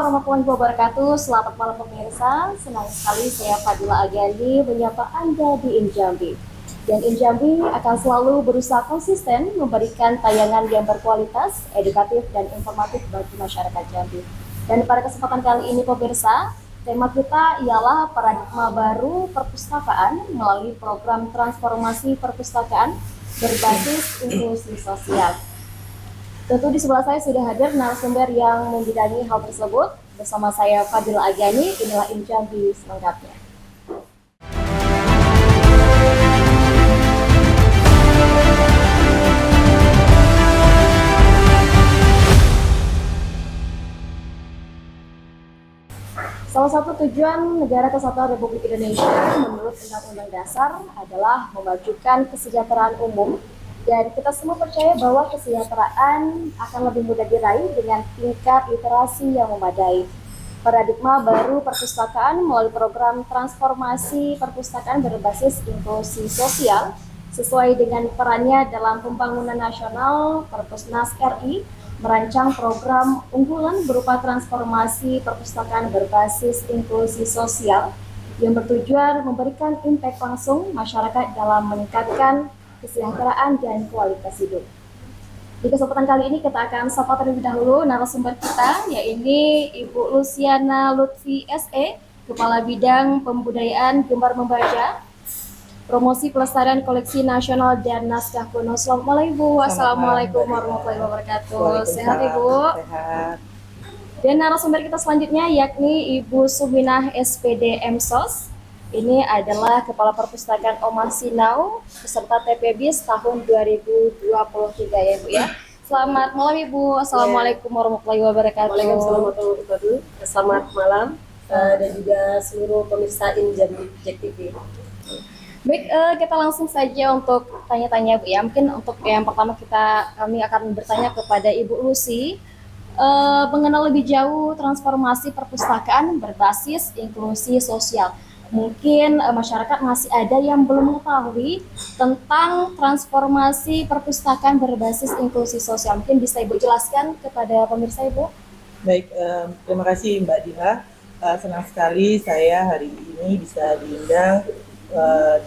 warahmatullahi wabarakatuh. Selamat malam pemirsa. Senang sekali saya Fadila Agiani menyapa Anda di Injambi. Dan Injambi akan selalu berusaha konsisten memberikan tayangan yang berkualitas, edukatif, dan informatif bagi masyarakat Jambi. Dan pada kesempatan kali ini pemirsa, tema kita ialah paradigma baru perpustakaan melalui program transformasi perpustakaan berbasis inklusi sosial. Tentu di sebelah saya sudah hadir narasumber yang membidangi hal tersebut. Bersama saya Fadila Agiani, inilah Injambi selengkapnya. Salah satu tujuan Negara Kesatuan Republik Indonesia menurut Undang-Undang Dasar adalah memajukan kesejahteraan umum, dan kita semua percaya bahwa kesejahteraan akan lebih mudah diraih dengan tingkat literasi yang memadai. Paradigma baru perpustakaan melalui program transformasi perpustakaan berbasis inklusi sosial sesuai dengan perannya dalam pembangunan nasional. Perpusnas RI merancang program unggulan berupa transformasi perpustakaan berbasis inklusi sosial yang bertujuan memberikan impact langsung masyarakat dalam meningkatkan kesejahteraan dan kualitas hidup. Di kesempatan kali ini kita akan sapa terlebih dahulu narasumber kita, yaitu Ibu Luciana Lutfi SE, Kepala Bidang Pembudayaan Gemar Membaca, Promosi Pelestarian Koleksi Nasional dan Naskah Kuno. Selamat malam Ibu. Assalamualaikum warahmatullahi wabarakatuh. Sehat Ibu? Sehat. Dan narasumber kita selanjutnya yakni Ibu Suminah SPD MSOS. Ini adalah Kepala Perpustakaan Omah Sinau beserta TPBIS tahun 2023 ya Ibu ya. Selamat malam Ibu. Assalamualaikum warahmatullahi wabarakatuh. Waalaikumsalam warahmatullahi wabarakatuh. Selamat malam dan juga seluruh pemirsa Injambi Jack TV. Baik, kita langsung saja untuk tanya-tanya Bu ya. Mungkin untuk yang pertama kami akan bertanya kepada Ibu Lucy mengenal lebih jauh transformasi perpustakaan berbasis inklusi sosial. Mungkin masyarakat masih ada yang belum mengetahui tentang transformasi perpustakaan berbasis inklusi sosial. Mungkin bisa Ibu jelaskan kepada pemirsa Ibu? Baik, terima kasih Mbak Dila. Senang sekali saya hari ini bisa diundang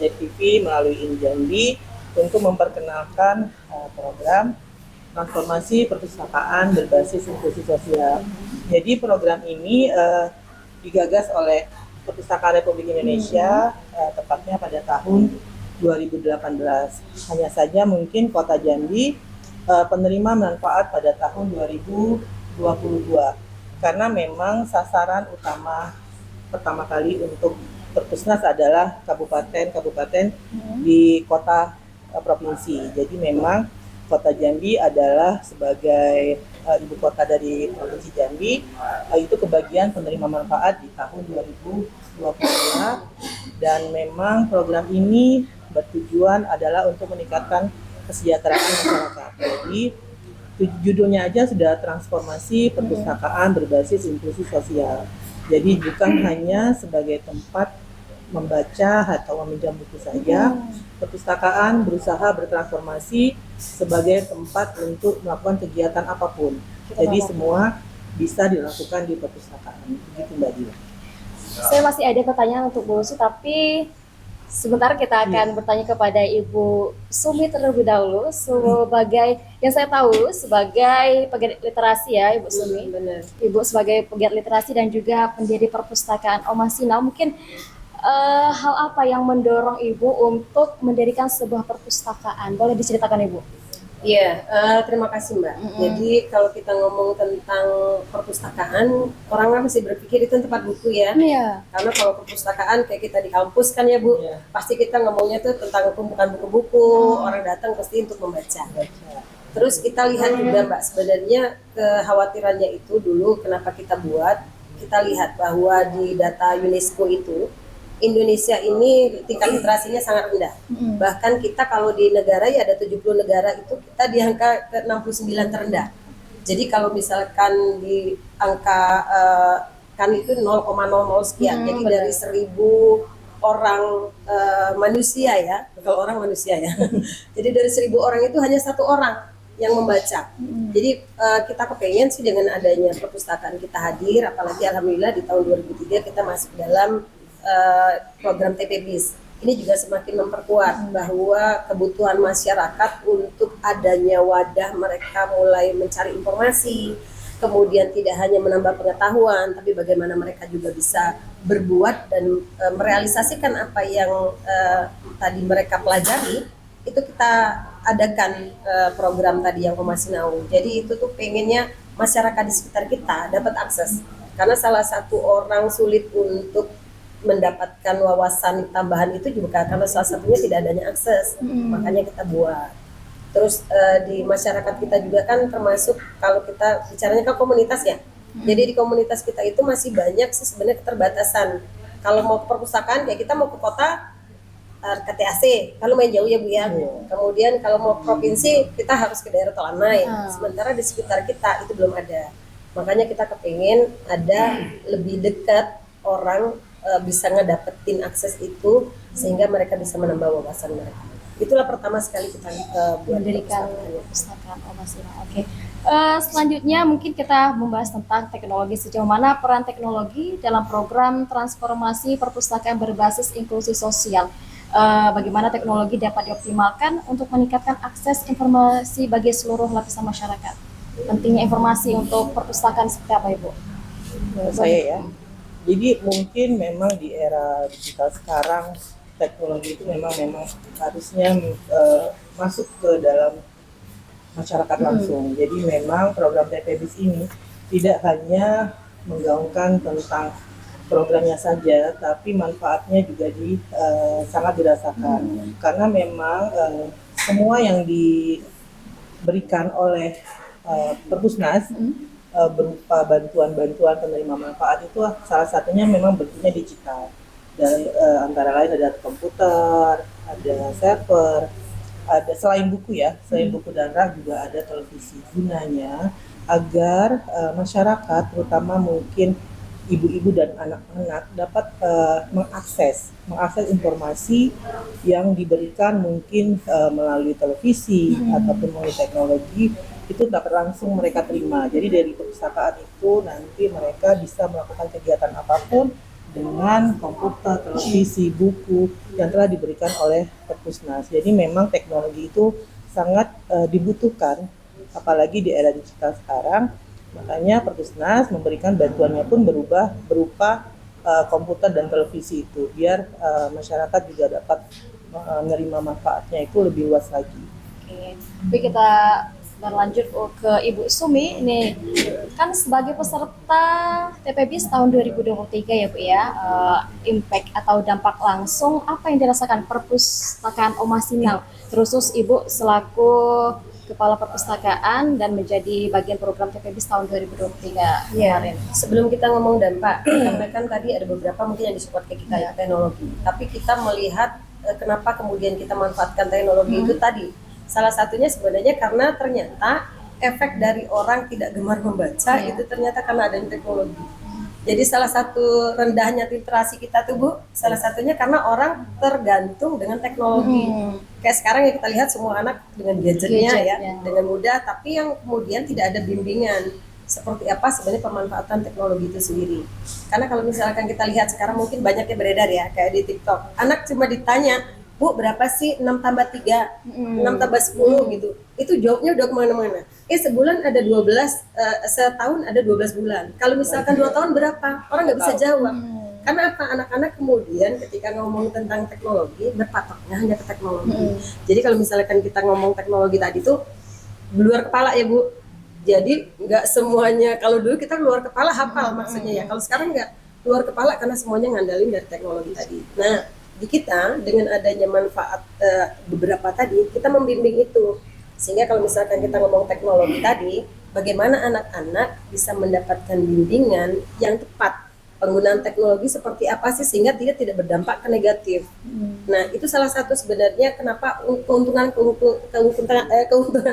JTV melalui Injambi untuk memperkenalkan program transformasi perpustakaan berbasis inklusi sosial. Jadi program ini digagas oleh Perpustakaan Republik Indonesia tepatnya pada tahun 2018. Hanya saja mungkin Kota Jambi penerima manfaat pada tahun 2022 karena memang sasaran utama pertama kali untuk Perpusnas adalah kabupaten-kabupaten di kota provinsi. Jadi memang Kota Jambi adalah sebagai ibu kota dari Provinsi Jambi, itu kebagian penerima manfaat di tahun 2022, dan memang program ini bertujuan adalah untuk meningkatkan kesejahteraan masyarakat. Jadi judulnya aja sudah transformasi perpustakaan berbasis inklusi sosial. Jadi bukan hanya sebagai tempat membaca atau meminjam buku saja, perpustakaan berusaha bertransformasi sebagai tempat untuk melakukan kegiatan apapun. Jadi semua bisa dilakukan di perpustakaan. Begitu Mbak Dila. Saya masih ada pertanyaan untuk Bu Lucy, tapi sebentar kita akan bertanya kepada Ibu Sumi terlebih dahulu sebagai yang saya tahu sebagai pegiat literasi ya Ibu Sumi. Benar. Ibu sebagai pegiat literasi dan juga pendiri perpustakaan Omah Sinau, mungkin hal apa yang mendorong Ibu untuk mendirikan sebuah perpustakaan? Boleh diceritakan Ibu? Iya, terima kasih Mbak. Jadi kalau kita ngomong tentang perpustakaan, orang masih berpikir itu tempat buku ya. Iya. Karena kalau perpustakaan kayak kita di kampus kan ya Bu, pasti kita ngomongnya tuh tentang tumpukan buku-buku, orang datang pasti untuk membaca. Terus kita lihat juga Mbak, sebenarnya kekhawatirannya itu dulu kenapa kita buat, kita lihat bahwa di data UNESCO itu, Indonesia ini tingkat literasinya sangat rendah. Bahkan kita kalau di negara ya ada 70 negara itu kita di angka ke 69 terendah. Jadi kalau misalkan di angka kan itu 0,00 sekian. Jadi dari 1000 orang manusia ya, kalau orang manusia ya. Jadi dari 1000 orang itu hanya 1 orang yang membaca. Jadi kita kepengen sih dengan adanya perpustakaan kita hadir, apalagi alhamdulillah di tahun 2003 kita masuk dalam program TPBIS. Ini juga semakin memperkuat bahwa kebutuhan masyarakat untuk adanya wadah mereka mulai mencari informasi, kemudian tidak hanya menambah pengetahuan, tapi bagaimana mereka juga bisa berbuat dan merealisasikan apa yang tadi mereka pelajari. Itu kita adakan program tadi yang Oma Sinau. Jadi itu tuh pengennya masyarakat di sekitar kita dapat akses. Karena salah satu orang sulit untuk mendapatkan wawasan tambahan itu juga karena salah satunya tidak adanya akses. Makanya kita buat. Terus di masyarakat kita juga kan termasuk kalau kita bicaranya ke komunitas ya. Jadi di komunitas kita itu masih banyak sih sebenarnya keterbatasan. Kalau mau ke perpustakaan ya kita mau ke kota ke TAC, kalau main jauh ya Bu ya. Kemudian kalau mau provinsi kita harus ke daerah Tolanai. Sementara di sekitar kita itu belum ada. Makanya kita kepengen ada lebih dekat orang bisa ngedapetin akses itu sehingga mereka bisa menambah wawasan mereka. Itulah pertama sekali kita buat mendirikan perpustakaan Oma Sinau. Oke. Selanjutnya mungkin kita membahas tentang teknologi, sejauh mana peran teknologi dalam program transformasi perpustakaan berbasis inklusi sosial. Bagaimana teknologi dapat dioptimalkan untuk meningkatkan akses informasi bagi seluruh lapisan masyarakat. Pentingnya informasi untuk perpustakaan seperti apa Ibu? Saya ya. Jadi mungkin memang di era digital sekarang teknologi itu memang harusnya masuk ke dalam masyarakat langsung. Jadi memang program TPBIS ini tidak hanya menggaungkan tentang programnya saja, tapi manfaatnya juga sangat dirasakan. Karena memang semua yang diberikan oleh Perpusnas berupa bantuan-bantuan penerima manfaat itu salah satunya memang bentuknya digital. Dan antara lain ada komputer, ada server, ada selain buku ya, selain buku dan rak juga ada televisi. Gunanya agar masyarakat, terutama mungkin ibu-ibu dan anak-anak dapat mengakses informasi yang diberikan mungkin melalui televisi ataupun melalui teknologi, itu dapat langsung mereka terima. Jadi dari perpustakaan itu nanti mereka bisa melakukan kegiatan apapun dengan komputer, televisi, buku yang telah diberikan oleh Perpusnas. Jadi memang teknologi itu sangat dibutuhkan, apalagi di era digital sekarang. Makanya Perpusnas memberikan bantuannya pun berupa komputer dan televisi itu, biar masyarakat juga dapat menerima manfaatnya itu lebih luas lagi. Oke, tapi kita berlanjut ke Ibu Sumi. Ini kan sebagai peserta TPBIS tahun 2023 ya Bu ya, impact atau dampak langsung apa yang dirasakan perpustakaan Oma Sinau, terusus Ibu selaku Kepala Perpustakaan dan menjadi bagian program TPBIS tahun 2023 kemarin. Sebelum kita ngomong dampak, karena kan tadi ada beberapa mungkin yang disupport ke kita ya, teknologi. Tapi kita melihat kenapa kemudian kita manfaatkan teknologi itu tadi. Salah satunya sebenarnya karena ternyata efek dari orang tidak gemar membaca itu ternyata karena adanya teknologi. Jadi salah satu rendahnya literasi kita tuh Bu, salah satunya karena orang tergantung dengan teknologi. Kayak sekarang ya kita lihat semua anak dengan gadgetnya dengan mudah, tapi yang kemudian tidak ada bimbingan seperti apa sebenarnya pemanfaatan teknologi itu sendiri. Karena kalau misalkan kita lihat sekarang mungkin banyak yang beredar ya, kayak di TikTok, anak cuma ditanya, Bu, berapa sih 6 tambah 3, 6 tambah 10 gitu. Itu jawabnya udah kemana-mana. Sebulan ada 12, setahun ada 12 bulan. Kalau misalkan 2 tahun berapa? Orang nggak bisa jawab. Karena apa? Anak-anak kemudian ketika ngomong tentang teknologi, berpatoknya hanya ke teknologi. Jadi kalau misalkan kita ngomong teknologi tadi tuh, luar kepala ya Bu. Jadi nggak semuanya, kalau dulu kita luar kepala hafal maksudnya ya. Kalau sekarang nggak luar kepala karena semuanya ngandalin dari teknologi tadi. Nah, di kita dengan adanya manfaat beberapa tadi kita membimbing itu, sehingga kalau misalkan kita ngomong teknologi tadi, bagaimana anak-anak bisa mendapatkan bimbingan yang tepat penggunaan teknologi seperti apa sih sehingga dia tidak berdampak ke negatif. Nah itu salah satu sebenarnya kenapa keuntungan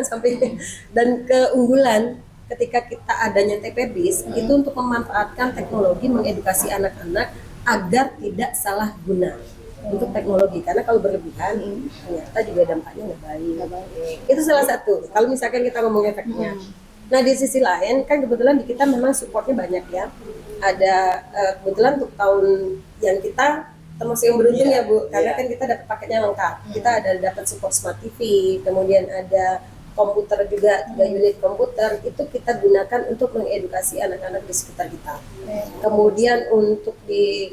sampai dan keunggulan ketika kita adanya TPBIS itu untuk memanfaatkan teknologi mengedukasi anak-anak agar tidak salah guna. untuk teknologi, karena kalau berlebihan ternyata juga dampaknya nggak baik. Nggak baik. Itu salah satu. Kalau misalkan kita ngomong efeknya. Nah di sisi lain kan kebetulan di kita memang supportnya banyak ya. Ada kebetulan untuk tahun yang kita termasuk yang beruntung ya Bu, karena kan kita dapat paketnya lengkap. Kita ada dapat support smart TV, kemudian ada komputer juga 3 unit komputer, itu kita gunakan untuk mengedukasi anak-anak di sekitar kita. Kemudian untuk di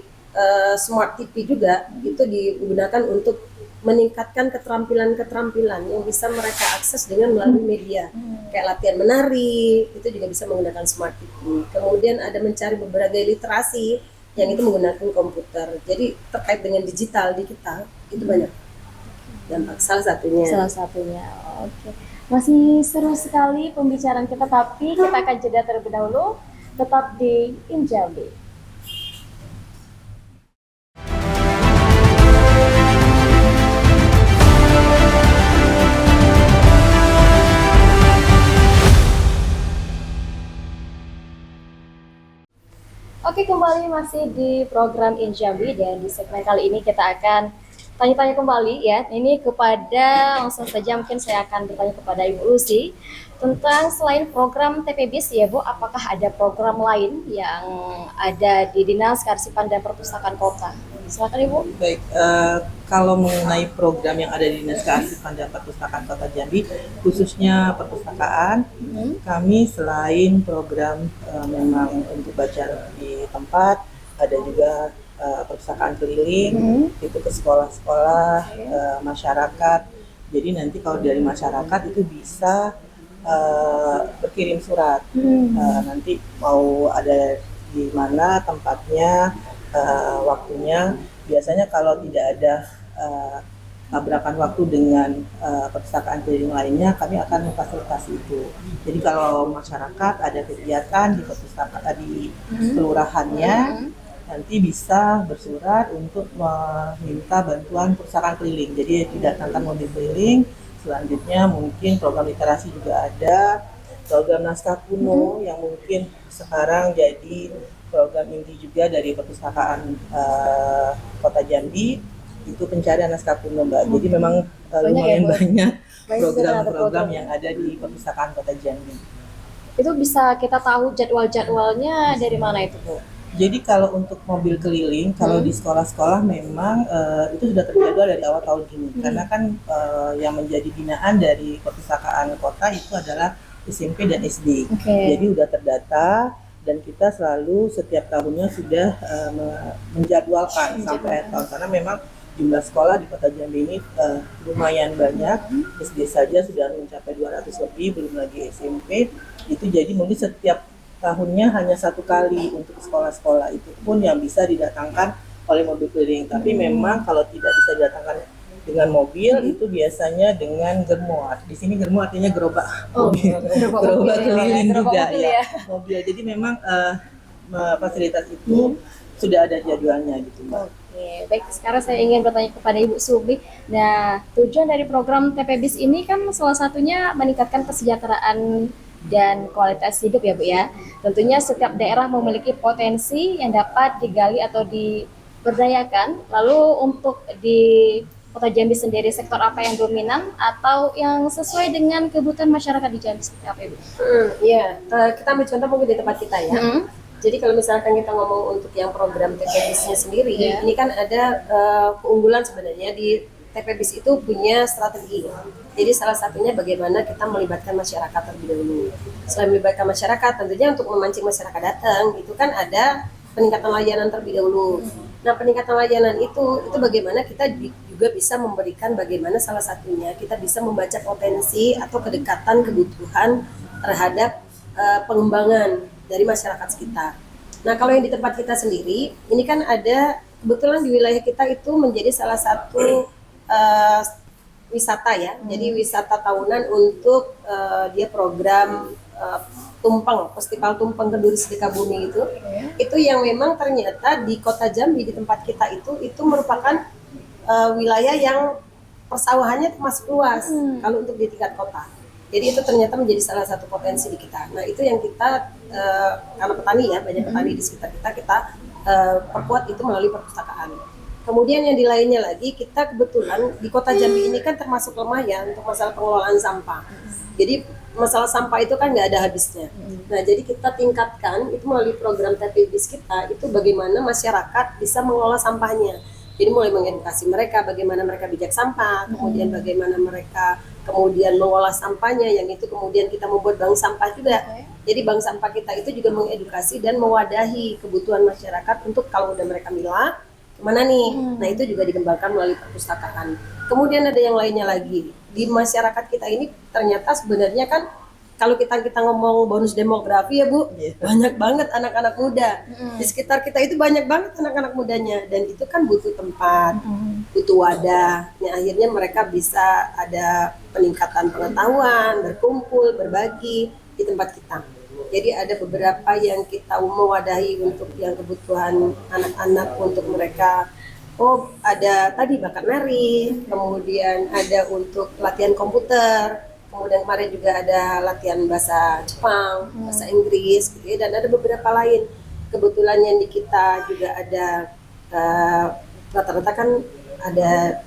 smart TV juga itu digunakan untuk meningkatkan keterampilan-keterampilan yang bisa mereka akses dengan melalui media, kayak latihan menari itu juga bisa menggunakan smart TV. Kemudian ada mencari berbagai literasi yang itu menggunakan komputer. Jadi terkait dengan digital di kita itu banyak dampak, salah satunya. Salah satunya. Oke. Masih seru sekali pembicaraan kita, tapi kita akan jeda terlebih dahulu. Tetap di Injambi. Oke, kembali masih di program Injambi, dan di segmen kali ini kita akan tanya-tanya kembali ya. Ini kepada, langsung saja mungkin saya akan bertanya kepada Ibu Lucy tentang selain program TPBIS ya Bu, apakah ada program lain yang ada di Dinas Kearsipan dan Perpustakaan Kota? Silakan Ibu. Baik, kalau mengenai program yang ada di Dinas Kearsipan dan Perpustakaan Kota Jambi, khususnya perpustakaan, kami selain program memang untuk bacaan di tempat, ada juga perpustakaan keliling, itu ke sekolah-sekolah, masyarakat. Jadi nanti kalau dari masyarakat itu bisa berkirim surat, nanti mau ada di mana tempatnya, waktunya. Biasanya kalau tidak ada tabrakan waktu dengan perpustakaan keliling lainnya, kami akan memfasilitasi itu. Jadi kalau masyarakat ada kegiatan di perpustakaan di kelurahannya, nanti bisa bersurat untuk meminta bantuan perpustakaan keliling. Jadi didatangkan mobil keliling. Selanjutnya mungkin program literasi juga ada, program naskah kuno yang mungkin sekarang jadi program inti juga dari perpustakaan Kota Jambi, itu pencarian naskah kuno Mbak. Jadi memang lumayan banyak program-program yang ada di perpustakaan Kota Jambi. Itu bisa kita tahu jadwal-jadwalnya dari mana itu Bu? Jadi kalau untuk mobil keliling, kalau di sekolah-sekolah memang itu sudah terjadwal dari awal tahun ini. Karena kan yang menjadi binaan dari perpustakaan kota itu adalah SMP dan SD. Jadi sudah terdata dan kita selalu setiap tahunnya sudah menjadwalkan sampai akhir tahun. Karena memang jumlah sekolah di Kota Jambi ini lumayan banyak. SD saja sudah mencapai 200 lebih, belum lagi SMP. Itu jadi mungkin setiap tahunnya hanya satu kali untuk sekolah-sekolah, itu pun yang bisa didatangkan oleh mobil keliling. Tapi memang kalau tidak bisa didatangkan dengan mobil, itu biasanya dengan germo. Di sini germo artinya gerobak, gerobak keliling juga ya, mobil. Jadi memang fasilitas itu sudah ada jadwalnya gitu Mbak. Oke, baik. Sekarang saya ingin bertanya kepada Ibu Subi. Nah, tujuan dari program TPBIS ini kan salah satunya meningkatkan kesejahteraan dan kualitas hidup ya Bu ya. Tentunya setiap daerah memiliki potensi yang dapat digali atau diberdayakan. Lalu untuk di Kota Jambi sendiri, sektor apa yang dominan atau yang sesuai dengan kebutuhan masyarakat di Jambi seperti apa Ibu? Kita ambil contoh mungkin di tempat kita ya. Jadi kalau misalkan kita ngomong untuk yang program TPBIS-nya sendiri, ini kan ada keunggulan sebenarnya di TPBIS itu punya strategi. Jadi salah satunya bagaimana kita melibatkan masyarakat terlebih dahulu. Selain melibatkan masyarakat, tentunya untuk memancing masyarakat datang, itu kan ada peningkatan layanan terlebih dahulu. Nah, peningkatan layanan itu bagaimana kita juga bisa memberikan bagaimana salah satunya kita bisa membaca potensi atau kedekatan kebutuhan terhadap pengembangan dari masyarakat sekitar. Nah, kalau yang di tempat kita sendiri, ini kan ada kebetulan di wilayah kita itu menjadi salah satu wisata ya, jadi wisata tahunan untuk dia program tumpeng, festival tumpeng Kenduri Sedekabumi itu yang memang ternyata di Kota Jambi di tempat kita itu merupakan wilayah yang persawahannya masih luas kalau untuk di tingkat kota. Jadi itu ternyata menjadi salah satu potensi di kita. Nah itu yang kita karena petani ya, banyak petani di sekitar kita perkuat itu melalui perpustakaan. Kemudian yang di lainnya lagi, kita kebetulan di Kota Jambi ini kan termasuk lemah ya untuk masalah pengelolaan sampah. Jadi masalah sampah itu kan nggak ada habisnya. Nah, jadi kita tingkatkan itu melalui program TPBIS kita, itu bagaimana masyarakat bisa mengelola sampahnya. Jadi mulai mengedukasi mereka bagaimana mereka bijak sampah, kemudian bagaimana mereka kemudian mengolah sampahnya, yang itu kemudian kita membuat bank sampah juga. Jadi bank sampah kita itu juga mengedukasi dan mewadahi kebutuhan masyarakat untuk kalau udah mereka milah, kemana nih? Nah, itu juga dikembangkan melalui perpustakaan. Kemudian ada yang lainnya lagi. Di masyarakat kita ini ternyata sebenarnya kan kalau kita ngomong bonus demografi ya Bu, banyak banget anak-anak muda. Di sekitar kita itu banyak banget anak-anak mudanya, dan itu kan butuh tempat, butuh wadah. Nah, akhirnya mereka bisa ada peningkatan pengetahuan, berkumpul, berbagi di tempat kita. Jadi ada beberapa yang kita mewadahi untuk yang kebutuhan anak-anak, untuk mereka ada tadi bakat nari, kemudian ada untuk latihan komputer, kemudian kemarin juga ada latihan bahasa Jepang, bahasa Inggris gitu ya, dan ada beberapa lain. Kebetulan yang di kita juga ada rata-rata kan ada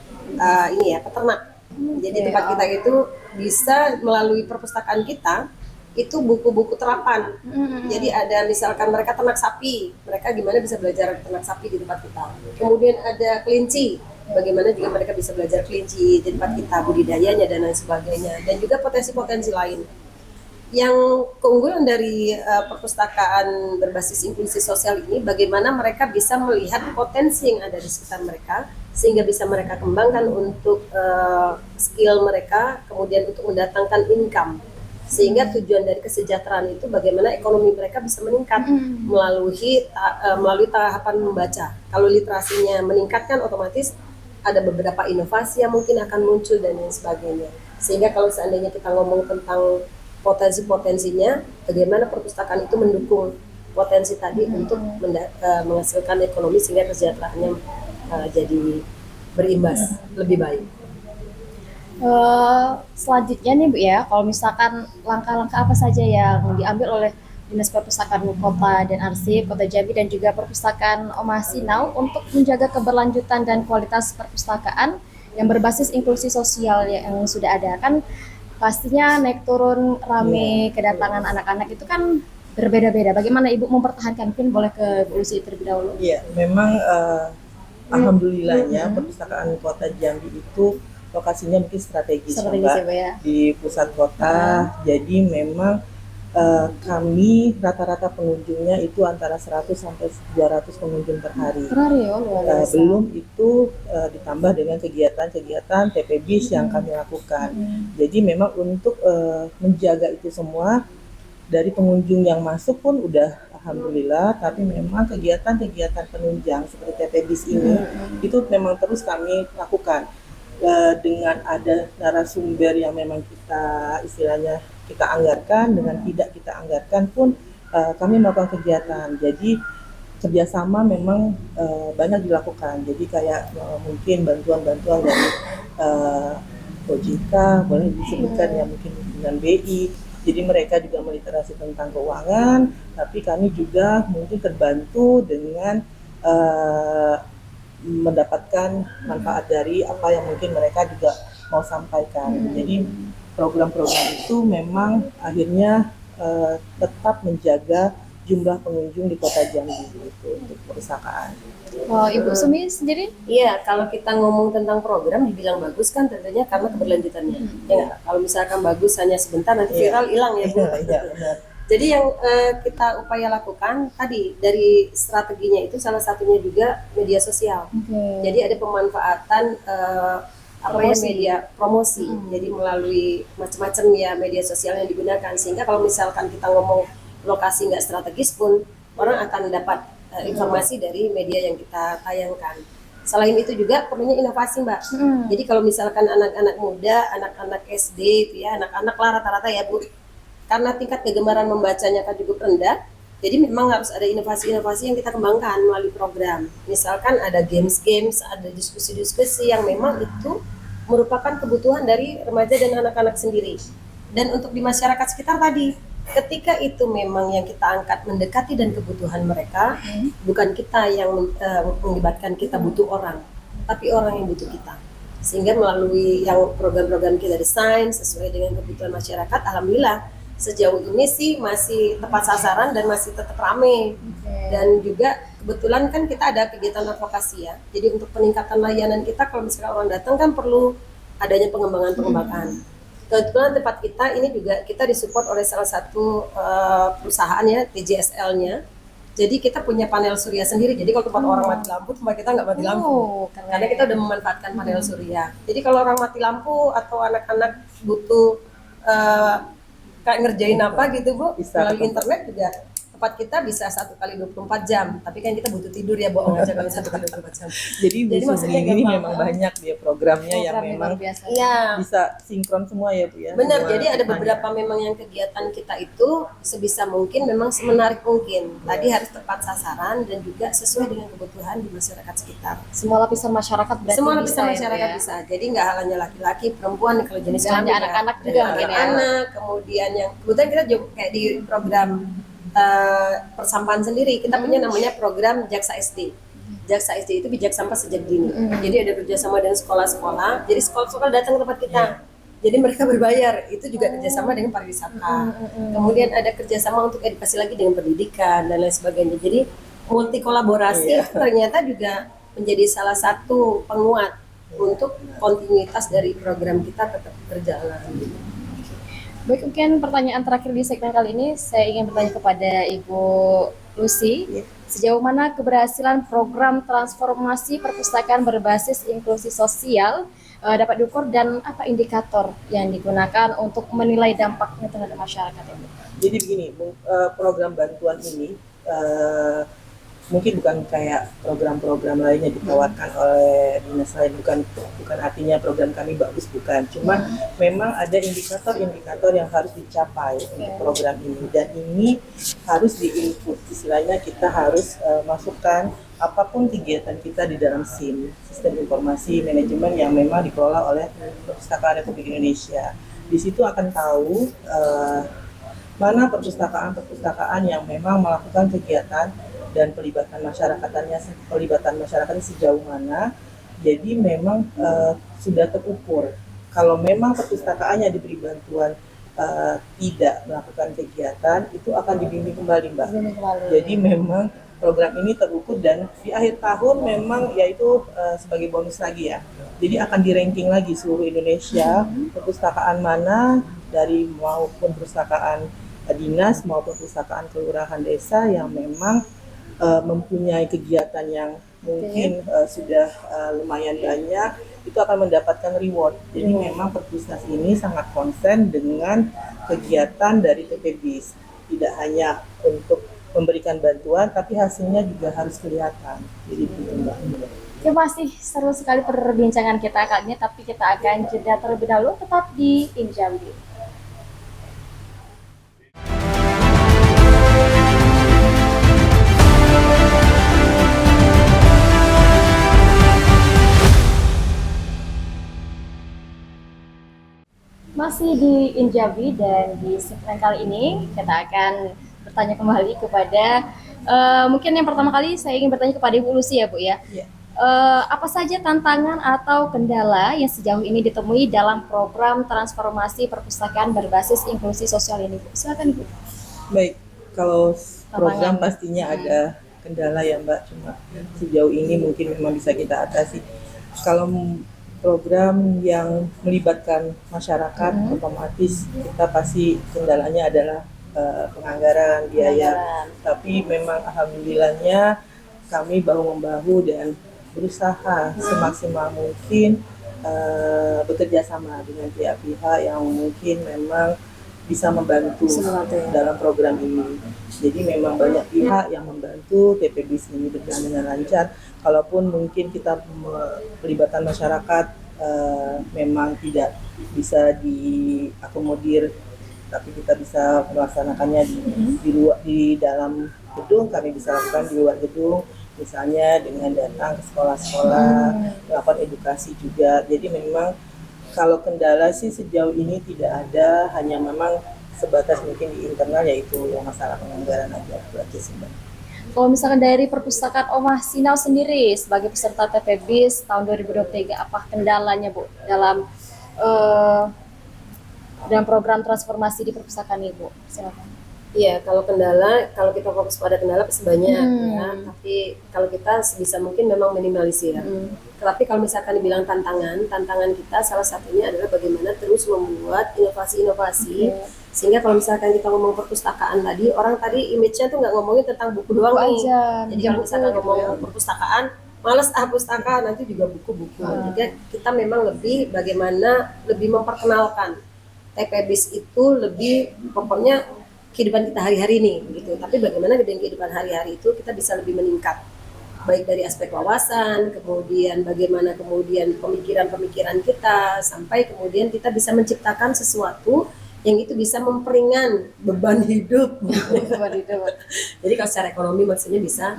ini ya, peternak. Jadi tempat kita itu bisa melalui perpustakaan kita itu buku-buku terapan. Jadi ada misalkan mereka ternak sapi, mereka gimana bisa belajar ternak sapi di tempat kita. Kemudian ada kelinci, bagaimana juga mereka bisa belajar kelinci di tempat kita, budidayanya dan lain sebagainya. Dan juga potensi-potensi lain. Yang keunggulan dari perpustakaan berbasis inklusi sosial ini, bagaimana mereka bisa melihat potensi yang ada di sekitar mereka, sehingga bisa mereka kembangkan untuk skill mereka, kemudian untuk mendatangkan income. Sehingga tujuan dari kesejahteraan itu bagaimana ekonomi mereka bisa meningkat melalui tahapan membaca. Kalau literasinya meningkat kan otomatis ada beberapa inovasi yang mungkin akan muncul dan lain sebagainya. Sehingga kalau seandainya kita ngomong tentang potensi-potensinya, bagaimana perpustakaan itu mendukung potensi tadi untuk menghasilkan ekonomi sehingga kesejahteraannya jadi berimbas lebih baik. Selanjutnya nih Bu ya, kalau misalkan langkah-langkah apa saja yang diambil oleh Dinas Perpustakaan Kota dan Arsip Kota Jambi dan juga Perpustakaan Oma Sinau untuk menjaga keberlanjutan dan kualitas perpustakaan yang berbasis inklusi sosial yang sudah ada, kan pastinya naik turun rame kedatangan anak-anak itu kan berbeda-beda. Bagaimana Ibu mempertahankan? Mungkin boleh ke Bu Lucy terlebih dahulu. Iya, memang alhamdulillahnya Perpustakaan Kota Jambi itu lokasinya mungkin strategis Mbak, ya, di pusat kota. Jadi memang kami rata-rata pengunjungnya itu antara 100 sampai 200 pengunjung per hari. Belum itu ditambah dengan kegiatan-kegiatan TPBIS yang kami lakukan. Jadi memang untuk menjaga itu semua, dari pengunjung yang masuk pun udah alhamdulillah, tapi memang kegiatan-kegiatan penunjang seperti TPBIS ini itu memang terus kami lakukan. Dengan ada narasumber yang memang kita istilahnya kita anggarkan, dengan tidak kita anggarkan pun kami melakukan kegiatan. Jadi kerjasama memang banyak dilakukan. Jadi kayak mungkin bantuan-bantuan dari OJK boleh disebutkan ya, mungkin dengan BI. Jadi mereka juga meliterasi tentang keuangan, tapi kami juga mungkin terbantu dengan mendapatkan manfaat dari apa yang mungkin mereka juga mau sampaikan. Jadi program-program itu memang akhirnya tetap menjaga jumlah pengunjung di Kota Jambi itu untuk perpustakaan. Ibu Sumi sendiri? Iya, kalau kita ngomong tentang program dibilang bagus kan tentunya karena keberlanjutannya. Ya, kalau misalkan bagus hanya sebentar nanti viral hilang ya Bu. Jadi yang kita upaya lakukan tadi dari strateginya itu salah satunya juga media sosial. Jadi ada pemanfaatan media promosi. Jadi melalui macam-macam ya media sosial yang digunakan, sehingga kalau misalkan kita ngomong lokasi nggak strategis pun orang akan dapat informasi dari media yang kita tayangkan. Selain itu juga perlunya inovasi Mbak. Jadi kalau misalkan anak-anak muda, anak-anak SD itu ya, anak-anak lah rata-rata ya Bu, karena tingkat kegemaran membacanya kan cukup rendah, jadi memang harus ada inovasi-inovasi yang kita kembangkan melalui program. Misalkan ada games-games, ada diskusi-diskusi yang memang itu merupakan kebutuhan dari remaja dan anak-anak sendiri. Dan untuk di masyarakat sekitar tadi, ketika itu memang yang kita angkat mendekati dan kebutuhan mereka, bukan kita yang mengibatkan kita butuh orang, tapi orang yang butuh kita. Sehingga melalui yang program-program kita desain sesuai dengan kebutuhan masyarakat, alhamdulillah sejauh ini sih masih tepat sasaran dan masih tetap rame. Dan juga kebetulan kan kita ada kegiatan advokasi ya. Jadi untuk peningkatan layanan kita, kalau misalnya orang datang kan perlu adanya pengembangan. Kebetulan tempat kita ini juga kita disupport oleh salah satu perusahaan ya, TJSL-nya. Jadi kita punya panel surya sendiri. Jadi kalau tempat orang mati lampu, tempat kita nggak mati lampu. Karena kita udah memanfaatkan panel surya. Jadi kalau orang mati lampu atau anak-anak butuh kayak ngerjain apa gitu Bu, melalui internet juga tempat kita bisa 1 kali 24 jam. Tapi kan kita butuh tidur ya, bohong aja kalau 1 kali 24 jam. Jadi maksudnya ini memang banyak dia programnya yang memang Iya. bisa sinkron semua ya Bu ya. Benar, Semua jadi ada temannya. beberapa memang yang kegiatan kita itu sebisa mungkin memang semenarik mungkin. Tadi harus tepat sasaran dan juga sesuai dengan kebutuhan di masyarakat sekitar. Semua lapisan masyarakat berarti Semua bisa lapisan ya, masyarakat Bu, ya? bisa. Jadi nggak hanya laki-laki, perempuan, kalau jenis Dan kelamin anak-anak ya. juga Dan mungkin ya. anak-anak, kemudian yang kebetulan kita juga kayak di program persampahan sendiri, kita punya namanya program Jaksa SD. Jaksa SD itu bijak sampah sejak dini. Jadi ada kerjasama dengan sekolah-sekolah. Jadi sekolah-sekolah datang ke tempat kita. Jadi mereka berbayar. Itu juga kerjasama dengan pariwisata. Kemudian ada kerjasama untuk edukasi lagi dengan pendidikan dan lain sebagainya. Jadi multi kolaborasi ternyata juga menjadi salah satu penguat untuk kontinuitas dari program kita tetap berjalan. Baik, mungkin pertanyaan terakhir di segmen kali ini saya ingin bertanya kepada Ibu Lucy. Sejauh mana keberhasilan program transformasi perpustakaan berbasis inklusi sosial dapat diukur dan apa indikator yang digunakan untuk menilai dampaknya terhadap masyarakat ini? Jadi begini, program bantuan ini mungkin bukan kayak program-program lainnya ditawarkan oleh dinas lain, bukan artinya program kami bagus, bukan. Cuma memang ada indikator-indikator yang harus dicapai untuk program ini, dan ini harus di-input. Istilahnya kita harus masukkan apapun kegiatan kita di dalam SIM, Sistem Informasi Manajemen, yang memang dikelola oleh Perpustakaan Republik Indonesia. Di situ akan tahu mana perpustakaan-perpustakaan yang memang melakukan kegiatan dan pelibatan masyarakatnya sejauh mana. Jadi memang sudah terukur. Kalau memang perpustakaannya diberi bantuan tidak melakukan kegiatan, itu akan dibimbing kembali, Mbak. Jadi memang program ini terukur, dan di akhir tahun memang yaitu sebagai bonus lagi ya. Jadi akan di-ranking lagi seluruh Indonesia, perpustakaan mana dari maupun perpustakaan dinas maupun perpustakaan kelurahan desa yang memang mempunyai kegiatan yang mungkin sudah lumayan banyak, itu akan mendapatkan reward. Jadi memang perpustasi ini sangat konsen dengan kegiatan dari PPBIS, tidak hanya untuk memberikan bantuan, tapi hasilnya juga harus kelihatan. Jadi begitu, Mbak. Ya, masih seru sekali perbincangan kita kali ini, tapi kita akan jeda terlebih dahulu, tetap di Injambi. Masih di Injambi, dan di segmen kali ini kita akan bertanya kembali kepada mungkin yang pertama kali saya ingin bertanya kepada Ibu Lucy ya Bu ya. Apa saja tantangan atau kendala yang sejauh ini ditemui dalam program transformasi perpustakaan berbasis inklusi sosial ini, Bu? Silakan Ibu. Baik, kalau program Tantangan. pastinya ada kendala ya Mbak, cuma sejauh ini mungkin memang bisa kita atasi. Kalau program yang melibatkan masyarakat, otomatis kita pasti kendalanya adalah penganggaran, biaya. Tapi memang alhamdulillahnya kami bahu-membahu dan berusaha semaksimal mungkin bekerja sama dengan pihak-pihak yang mungkin memang bisa membantu dalam program ini. Jadi memang banyak pihak yang membantu PPBIS ini berjalan dengan lancar. Kalaupun mungkin kita pelibatan masyarakat memang tidak bisa diakomodir, tapi kita bisa melaksanakannya di dalam gedung, kami bisa lakukan di luar gedung, misalnya dengan datang ke sekolah-sekolah, melakukan edukasi juga. Jadi memang kalau kendala sih sejauh ini tidak ada, hanya memang sebatas mungkin di internal, yaitu yang masalah penganggaran aja berarti sih, Mbak. Kalau misalkan dari perpustakaan Omah Sinau sendiri sebagai peserta TPBIS tahun 2023, apa kendalanya Bu eh, dalam program transformasi di perpustakaan Ibu? Silakan. Iya, kalau kendala, kalau kita fokus pada kendala pasti banyak ya. Tapi kalau kita sebisa mungkin memang minimalisir. Tapi kalau misalkan dibilang tantangan kita salah satunya adalah bagaimana terus membuat inovasi-inovasi. Sehingga kalau misalkan kita ngomong perpustakaan tadi, orang tadi image-nya tuh nggak ngomongin tentang buku doang nih. Jadi kalau misalkan ngomong perpustakaan, males pustaka, nanti juga buku-buku. Jadi kita memang lebih bagaimana lebih memperkenalkan TPBIS itu lebih pokoknya kehidupan kita hari-hari nih gitu. Tapi bagaimana dengan kehidupan hari-hari itu kita bisa lebih meningkat, baik dari aspek wawasan, kemudian bagaimana kemudian pemikiran-pemikiran kita, sampai kemudian kita bisa menciptakan sesuatu yang itu bisa memperingan beban hidup. Jadi kalau secara ekonomi maksudnya bisa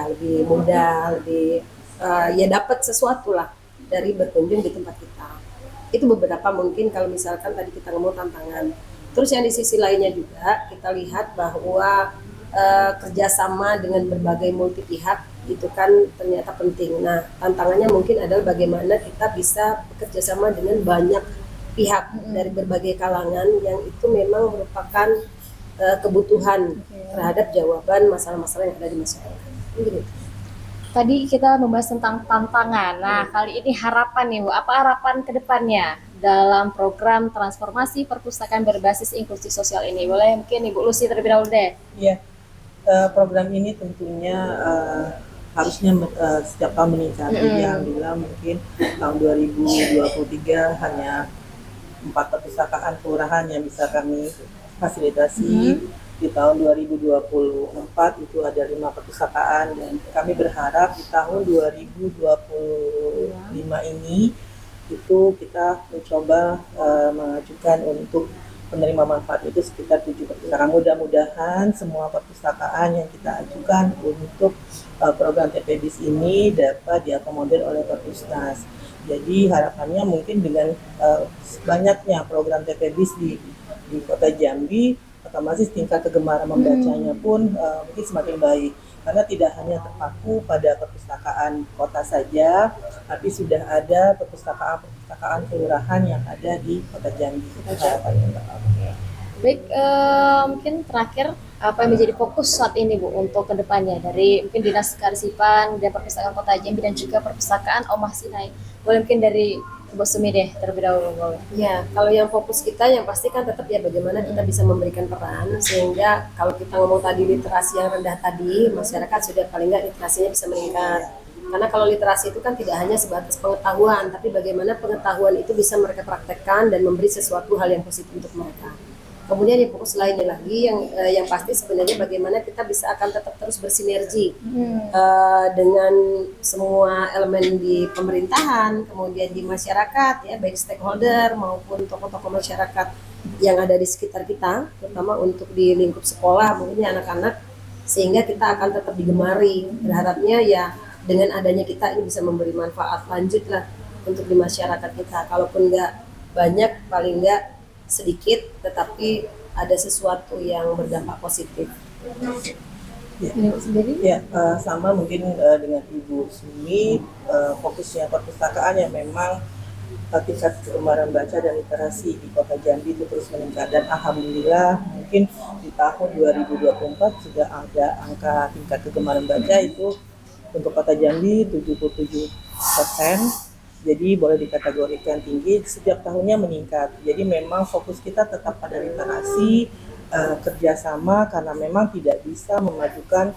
lebih mudah, lebih ya dapat sesuatu lah dari berkunjung di tempat kita. Itu beberapa mungkin kalau misalkan tadi kita ngomong tantangan. Terus yang di sisi lainnya juga kita lihat bahwa kerjasama dengan berbagai multi pihak itu kan ternyata penting. Nah, tantangannya mungkin adalah bagaimana kita bisa bekerja sama dengan banyak pihak dari berbagai kalangan yang itu memang merupakan kebutuhan terhadap jawaban masalah-masalah yang ada di masyarakat. Gitu. Tadi kita membahas tentang tantangan. Nah, kali ini harapan nih Bu, apa harapan ke depannya dalam program transformasi perpustakaan berbasis inklusi sosial ini? Boleh mungkin Ibu Lucy terlebih dahulu deh. Iya, program ini tentunya harusnya setiap tahun meningkat. Jadi alhamdulillah mungkin tahun 2023 hanya 4 perpustakaan kelurahan yang bisa kami fasilitasi. Di tahun 2024 itu ada 5 perpustakaan, dan kami berharap di tahun 2025 ini itu kita mencoba mengajukan untuk penerima manfaat itu sekitar 7 perpustakaan. Mudah-mudahan semua perpustakaan yang kita ajukan untuk program TPBIS ini dapat diakomodir oleh Perpusnas. Jadi harapannya mungkin dengan banyaknya program TPBIS di Kota Jambi, otomatis tingkat kegemaran membacanya pun mungkin semakin baik, karena tidak hanya terpaku pada perpustakaan kota saja, tapi sudah ada perpustakaan kelurahan yang ada di Kota Jambi. Harapannya. Baik, mungkin terakhir apa yang menjadi fokus saat ini Bu untuk kedepannya dari mungkin Dinas Kearsipan dan Perpustakaan Kota Jambi dan juga Perpustakaan Omah Sinai? Boleh mungkin dari Bu Sumi deh terlebih dahulu. Boleh. Ya, kalau yang fokus kita yang pasti kan tetap ya bagaimana kita bisa memberikan peran, sehingga kalau kita ngomong tadi literasi yang rendah tadi, masyarakat sudah paling nggak literasinya bisa meningkat. Karena kalau literasi itu kan tidak hanya sebatas pengetahuan, tapi bagaimana pengetahuan itu bisa mereka praktekkan dan memberi sesuatu hal yang positif untuk mereka. Kemudian yang fokus lainnya lagi yang pasti sebenarnya bagaimana kita bisa akan tetap terus bersinergi dengan semua elemen di pemerintahan, kemudian di masyarakat ya, baik stakeholder maupun tokoh-tokoh masyarakat yang ada di sekitar kita, terutama untuk di lingkup sekolah mungkin anak-anak, sehingga kita akan tetap digemari. Berharapnya ya dengan adanya kita ini bisa memberi manfaat lanjut lah untuk di masyarakat kita. Kalaupun nggak banyak, paling nggak sedikit, tetapi ada sesuatu yang berdampak positif. Ya, sama mungkin dengan Ibu Sumi, fokusnya perpustakaan yang memang tingkat kegemaran baca dan literasi di Kota Jambi itu terus meningkat, dan alhamdulillah mungkin di tahun 2024 sudah ada angka tingkat kegemaran baca itu untuk Kota Jambi 77%. Jadi boleh dikategorikan tinggi, setiap tahunnya meningkat. Jadi memang fokus kita tetap pada literasi, kerjasama, karena memang tidak bisa memajukan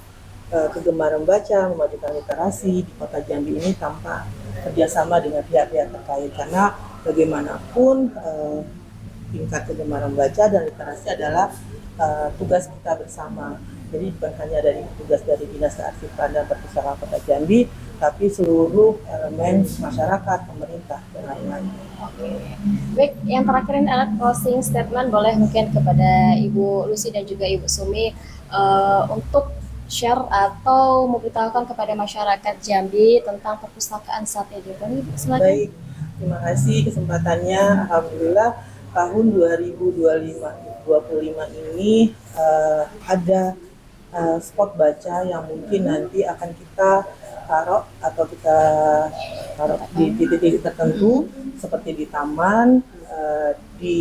kegemaran baca, memajukan literasi di Kota Jambi ini tanpa kerjasama dengan pihak-pihak terkait. Karena bagaimanapun tingkat kegemaran baca dan literasi adalah tugas kita bersama. Jadi bukan hanya dari tugas dari Dinas Kearsipan dan Perpustakaan Kota Jambi, tapi seluruh elemen masyarakat, pemerintah, dan lain-lain. Baik, yang terakhir ini adalah closing statement, boleh mungkin kepada Ibu Lucy dan juga Ibu Sumi untuk share atau memberitahukan kepada masyarakat Jambi tentang perpustakaan saat ini. Boleh, silakan. Baik, terima kasih kesempatannya. Alhamdulillah tahun 2025 ini ada spot baca yang mungkin nanti akan kita taruh atau kita taruh di titik-titik tertentu seperti di taman, di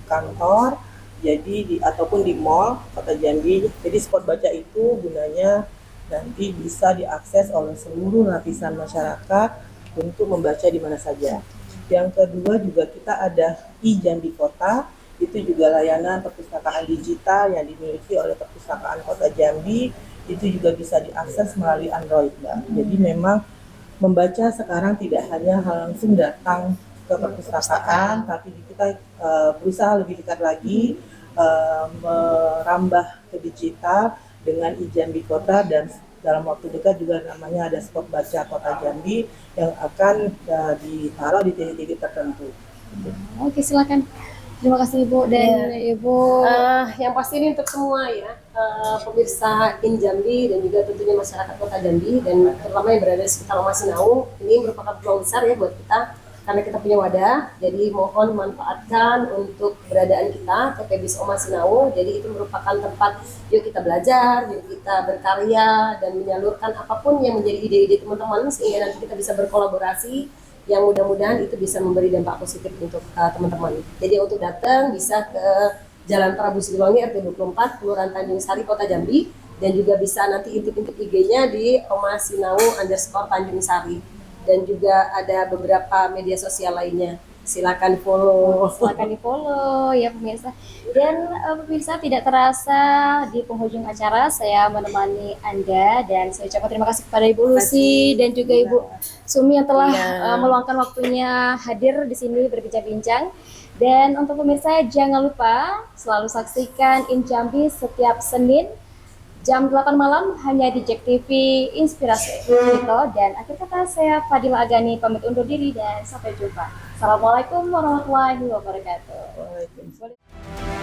kantor, jadi ataupun di mall Kota Jambi. Jadi spot baca itu gunanya nanti bisa diakses oleh seluruh lapisan masyarakat untuk membaca di mana saja. Yang kedua juga kita ada iJambi Kota, itu juga layanan perpustakaan digital yang dimiliki oleh Perpustakaan Kota Jambi, itu juga bisa diakses melalui Android, Mbak. Jadi memang membaca sekarang tidak hanya langsung datang ke perpustakaan, tapi kita berusaha lebih dekat lagi, merambah ke digital dengan iJambi Kota, dan dalam waktu dekat juga namanya ada spot baca Kota Jambi yang akan ditaruh di titik-titik tertentu. Oke, silakan. Terima kasih Ibu dan Ibu. Yang pasti ini untuk semua ya, pemirsa InJambi dan juga tentunya masyarakat Kota Jambi dan terutama yang berada di sekitar Oma Sinau, ini merupakan peluang besar ya buat kita karena kita punya wadah. Jadi mohon manfaatkan untuk keberadaan kita TPBIS Oma Sinau. Jadi itu merupakan tempat yuk kita belajar, yuk kita berkarya dan menyalurkan apapun yang menjadi ide-ide teman-teman sehingga nanti kita bisa berkolaborasi yang mudah-mudahan itu bisa memberi dampak positif untuk teman-teman. Jadi untuk datang bisa ke Jalan Prabu Siliwangi RT 24 Kelurahan Tanjung Sari Kota Jambi dan juga bisa nanti intip-intip IG-nya di @omasinau_Tanjung Sari dan juga ada beberapa media sosial lainnya. Silakan follow. Silakan di follow ya pemirsa. Dan pemirsa, tidak terasa di penghujung acara saya menemani Anda dan saya ucapkan terima kasih kepada Ibu Lucy dan juga Ibu Sumi yang telah meluangkan waktunya hadir di sini berbincang-bincang. Dan untuk pemirsa jangan lupa selalu saksikan InJambi setiap Senin jam 8 malam hanya di JEK TV Inspirasi Gitu. Dan akhir kata saya Fadila Agani pamit undur diri dan sampai jumpa. Assalamualaikum warahmatullahi wabarakatuh. Waalaikumsalam.